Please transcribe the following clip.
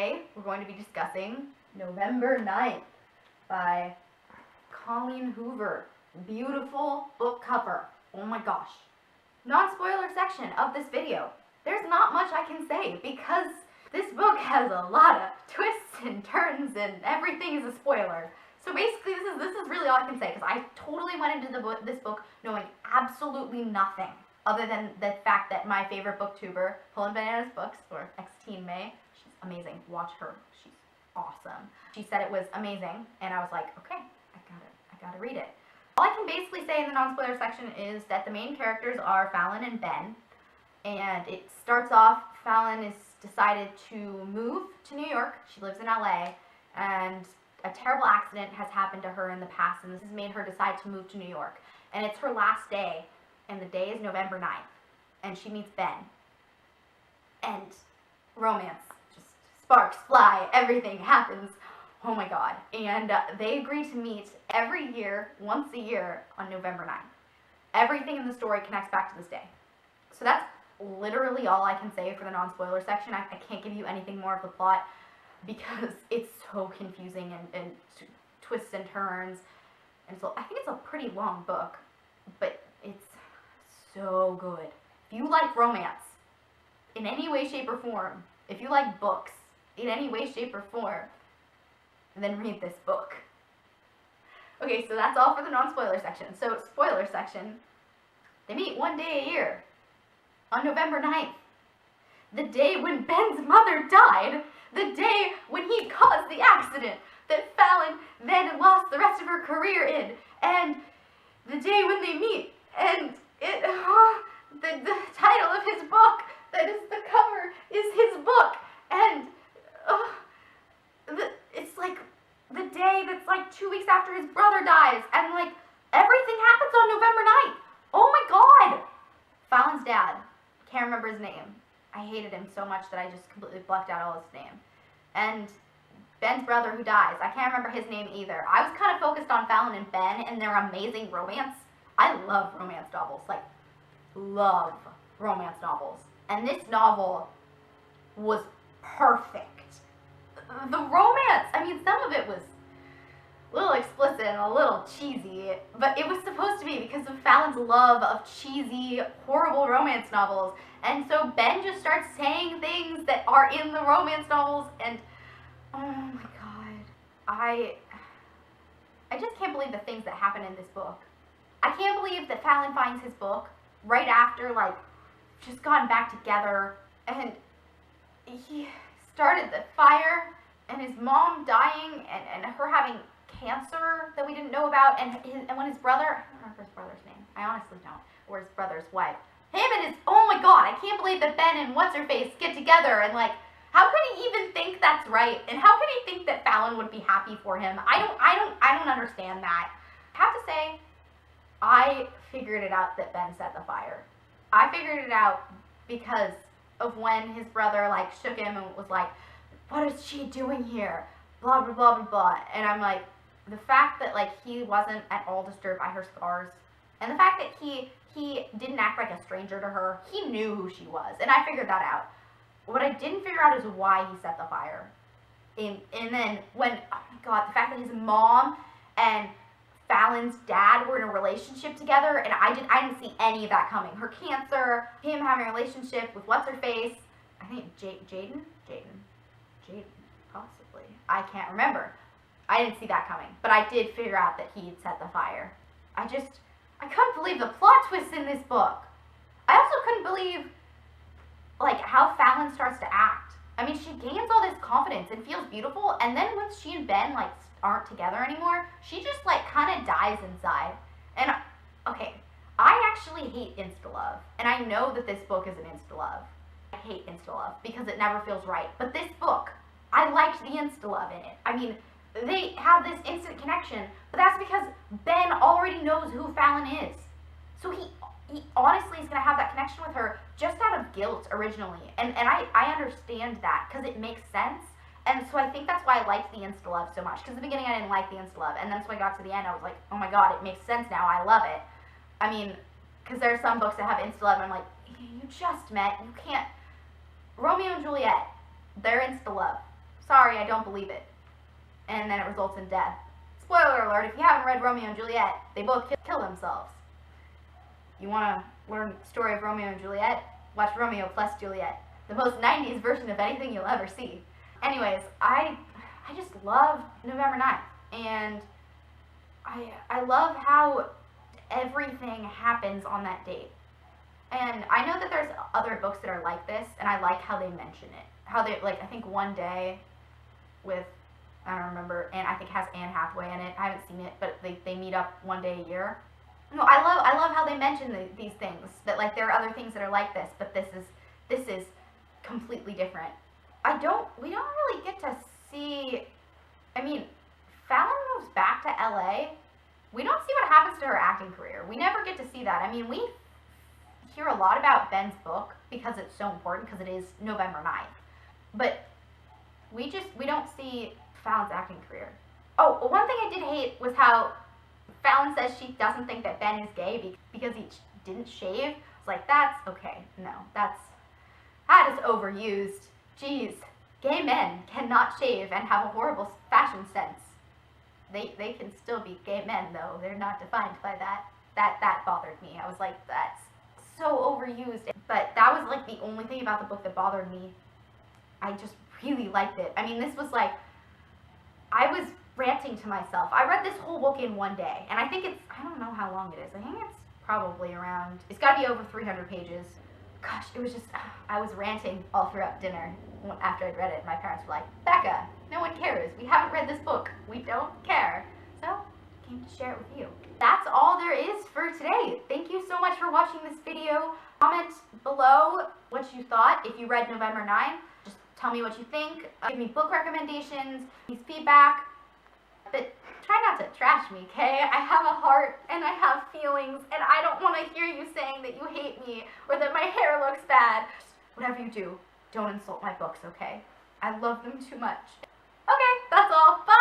Today, we're going to be discussing November 9th by Colleen Hoover. Beautiful book cover. Oh my gosh. Non-spoiler section of this video. There's not much I can say because this book has a lot of twists and turns and everything is a spoiler. So basically this is really all I can say because I totally went into this book knowing absolutely nothing other than the fact that my favorite booktuber, Pulling Bananas Books, or X-Teen May, she's amazing. Watch her. She's awesome. She said it was amazing, and I was like, okay, I gotta read it. All I can basically say in the non-spoiler section is that the main characters are Fallon and Ben, and it starts off, Fallon is decided to move to New York. She lives in LA, and a terrible accident has happened to her in the past, and this has made her decide to move to New York. And it's her last day, and the day is November 9th, and she meets Ben. And romance, just sparks fly, everything happens. Oh my god. And they agree to meet every year, once a year, on November 9th. Everything in the story connects back to this day. So that's literally all I can say for the non-spoiler section. I can't give you anything more of the plot because it's so confusing and twists and turns. And so I think it's a pretty long book, but it's so good. If you like romance in any way, shape, or form, if you like books in any way, shape, or form, then read this book. Okay, so that's all for the non-spoiler section. So, spoiler section, they meet one day a year, on November 9th, the day when Ben's mother died, the day when he caused the accident that Fallon then lost the rest of her career in, and the day when they meet, and the title of his book, that is the cover, is his book, and it's like the day that's like 2 weeks after his brother dies, and like everything happens on November 9th. Oh my god! Fallon's dad, can't remember his name. I hated him so much that I just completely blacked out all his name. And Ben's brother who dies, I can't remember his name either. I was kind of focused on Fallon and Ben and their amazing romance. I love romance novels, like love romance novels. And this novel was perfect. The romance, I mean, some of it was a little explicit and a little cheesy, but it was supposed to be because of Fallon's love of cheesy, horrible romance novels. And so Ben just starts saying things that are in the romance novels, and oh my god, I just can't believe the things that happen in this book. I can't believe that Fallon finds his book right after, like, just gotten back together, and he started the fire, and his mom dying, and her having cancer that we didn't know about, and when his brother, I don't remember his brother's name, I honestly don't, or his brother's wife, him and his, oh my god, I can't believe that Ben and what's-her-face get together, and like, how could he even think that's right, and how could he think that Fallon would be happy for him? I don't understand that. I have to say, I figured it out that Ben set the fire. I figured it out because of when his brother like shook him and was like, what is she doing here? Blah, blah, blah, blah, blah. And I'm like, the fact that like he wasn't at all disturbed by her scars, and the fact that he didn't act like a stranger to her, he knew who she was, and I figured that out. What I didn't figure out is why he set the fire. And then when, oh my god, the fact that his mom and Fallon's dad were in a relationship together, and I didn't see any of that coming. Her cancer, him having a relationship with what's-her-face, I think Jaden, possibly. I can't remember. I didn't see that coming, but I did figure out that he'd set the fire. I couldn't believe the plot twists in this book. I also couldn't believe, like, how Fallon starts to act. I mean, she gains all this confidence and feels beautiful, and then once she and Ben, like, aren't together anymore, she just, like, kind of dies inside. And, okay, I actually hate insta-love, and I know that this book is an insta-love. I hate insta-love because it never feels right. But this book, I liked the insta-love in it. I mean, they have this instant connection, but that's because Ben already knows who Fallon is. So he honestly is going to have that connection with her just out of guilt originally. And I understand that because it makes sense. And so I think that's why I liked the insta-love so much. Because in the beginning I didn't like the insta-love. And then so I got to the end, I was like, oh my god, it makes sense now. I love it. I mean, because there are some books that have insta-love and I'm like, you just met, you can't. Romeo and Juliet, they're insta-love. sorry, I don't believe it. And then it results in death. Spoiler alert, if you haven't read Romeo and Juliet, they both kill themselves. You want to learn the story of Romeo and Juliet? Watch Romeo plus Juliet. The most 90s version of anything you'll ever see. Anyways, I just love November 9th. And I love how everything happens on that date. And I know that there's other books that are like this, and I like how they mention it. How they, like, I think One Day with, I don't remember, and I think has Anne Hathaway in it. I haven't seen it, but they meet up one day a year. No, I love how they mention these things, that like there are other things that are like this, but this is completely different. We don't really get to see, I mean, Fallon moves back to LA. We don't see what happens to her acting career. We never get to see that. I mean, we hear a lot about Ben's book because it's so important, because it is November 9th. But we don't see Fallon's acting career. Oh, one thing I did hate was how Fallon says she doesn't think that Ben is gay because he didn't shave. It's like, that's okay. No, that is overused. Jeez, gay men cannot shave and have a horrible fashion sense. They can still be gay men, though. They're not defined by that. That bothered me. I was like, that's so overused. But that was like the only thing about the book that bothered me. I just really liked it. I mean, this was like, I was ranting to myself. I read this whole book in one day, and I think I don't know how long it is. I think it's probably around, it's got to be over 300 pages. Gosh, it was just, I was ranting all throughout dinner after I'd read it. My parents were like, Becca, no one cares. We haven't read this book. We don't care. So, I came to share it with you. That's all there is for today. Thank you so much for watching this video. Comment below what you thought if you read November 9. Just tell me what you think. Give me book recommendations, give me feedback. But try not to trash me, okay? I have a heart and I have feelings, and I don't want to hear you saying that you hate me or that my hair looks bad. Just whatever you do, don't insult my books, okay? I love them too much. Okay, that's all. Bye!